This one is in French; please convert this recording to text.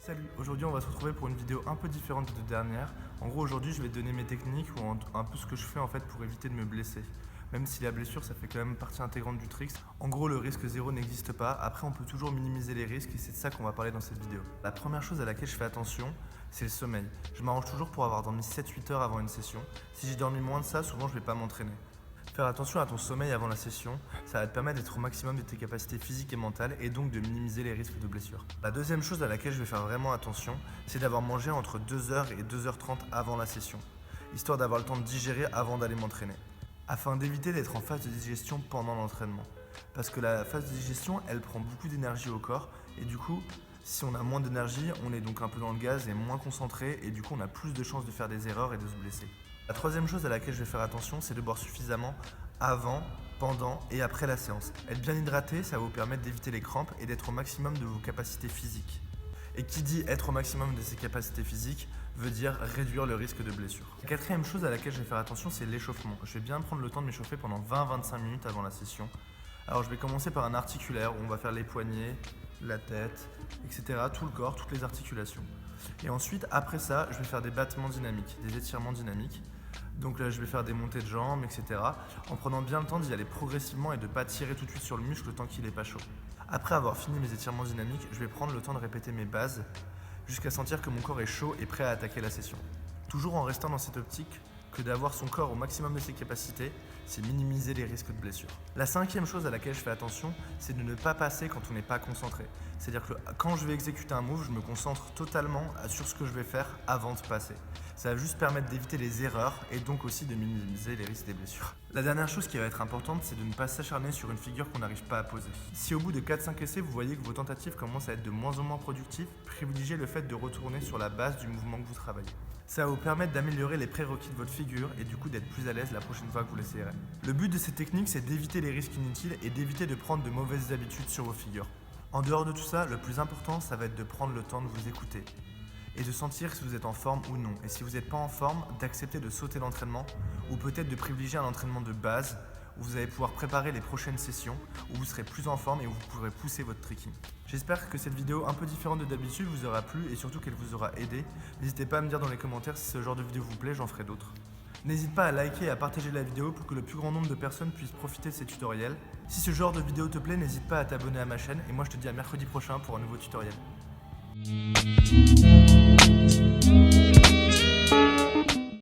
Salut, aujourd'hui on va se retrouver pour une vidéo un peu différente des deux dernières. En gros aujourd'hui je vais te donner mes techniques ou un peu ce que je fais en fait pour éviter de me blesser. Même si la blessure ça fait quand même partie intégrante du trick. En gros le risque zéro n'existe pas, après on peut toujours minimiser les risques et c'est de ça qu'on va parler dans cette vidéo. La première chose à laquelle je fais attention, c'est le sommeil. Je m'arrange toujours pour avoir dormi 7-8 heures avant une session. Si j'ai dormi moins de ça, souvent je vais pas m'entraîner. Faire attention à ton sommeil avant la session, ça va te permettre d'être au maximum de tes capacités physiques et mentales et donc de minimiser les risques de blessure. La deuxième chose à laquelle je vais faire vraiment attention, c'est d'avoir mangé entre 2h et 2h30 avant la session, histoire d'avoir le temps de digérer avant d'aller m'entraîner, afin d'éviter d'être en phase de digestion pendant l'entraînement. Parce que la phase de digestion, elle prend beaucoup d'énergie au corps et du coup, si on a moins d'énergie, on est donc un peu dans le gaz et moins concentré et du coup on a plus de chances de faire des erreurs et de se blesser. La troisième chose à laquelle je vais faire attention, c'est de boire suffisamment avant, pendant et après la séance. Être bien hydraté, ça va vous permettre d'éviter les crampes et d'être au maximum de vos capacités physiques. Et qui dit être au maximum de ses capacités physiques veut dire réduire le risque de blessure. La quatrième chose à laquelle je vais faire attention, c'est l'échauffement. Je vais bien prendre le temps de m'échauffer pendant 20-25 minutes avant la session. Alors je vais commencer par un articulaire où on va faire les poignets, la tête, etc. Tout le corps, toutes les articulations. Et ensuite, après ça, je vais faire des battements dynamiques, des étirements dynamiques. Donc là, je vais faire des montées de jambes, etc. En prenant bien le temps d'y aller progressivement et de ne pas tirer tout de suite sur le muscle tant qu'il n'est pas chaud. Après avoir fini mes étirements dynamiques, je vais prendre le temps de répéter mes bases jusqu'à sentir que mon corps est chaud et prêt à attaquer la session. Toujours en restant dans cette optique que d'avoir son corps au maximum de ses capacités, c'est minimiser les risques de blessure. La cinquième chose à laquelle je fais attention, c'est de ne pas passer quand on n'est pas concentré. C'est-à-dire que quand je vais exécuter un move, je me concentre totalement sur ce que je vais faire avant de passer. Ça va juste permettre d'éviter les erreurs et donc aussi de minimiser les risques des blessures. La dernière chose qui va être importante, c'est de ne pas s'acharner sur une figure qu'on n'arrive pas à poser. Si au bout de 4-5 essais, vous voyez que vos tentatives commencent à être de moins en moins productives, privilégiez le fait de retourner sur la base du mouvement que vous travaillez. Ça va vous permettre d'améliorer les prérequis de votre figure et du coup d'être plus à l'aise la prochaine fois que vous l'essayerez. Le but de ces techniques, c'est d'éviter les risques inutiles et d'éviter de prendre de mauvaises habitudes sur vos figures. En dehors de tout ça, le plus important, ça va être de prendre le temps de vous écouter et de sentir si vous êtes en forme ou non. Et si vous n'êtes pas en forme, d'accepter de sauter l'entraînement ou peut-être de privilégier un entraînement de base où vous allez pouvoir préparer les prochaines sessions, où vous serez plus en forme et où vous pourrez pousser votre tricking. J'espère que cette vidéo un peu différente de d'habitude vous aura plu et surtout qu'elle vous aura aidé. N'hésitez pas à me dire dans les commentaires si ce genre de vidéo vous plaît, j'en ferai d'autres. N'hésite pas à liker et à partager la vidéo pour que le plus grand nombre de personnes puissent profiter de ces tutoriels. Si ce genre de vidéo te plaît, n'hésite pas à t'abonner à ma chaîne et moi je te dis à mercredi prochain pour un nouveau tutoriel.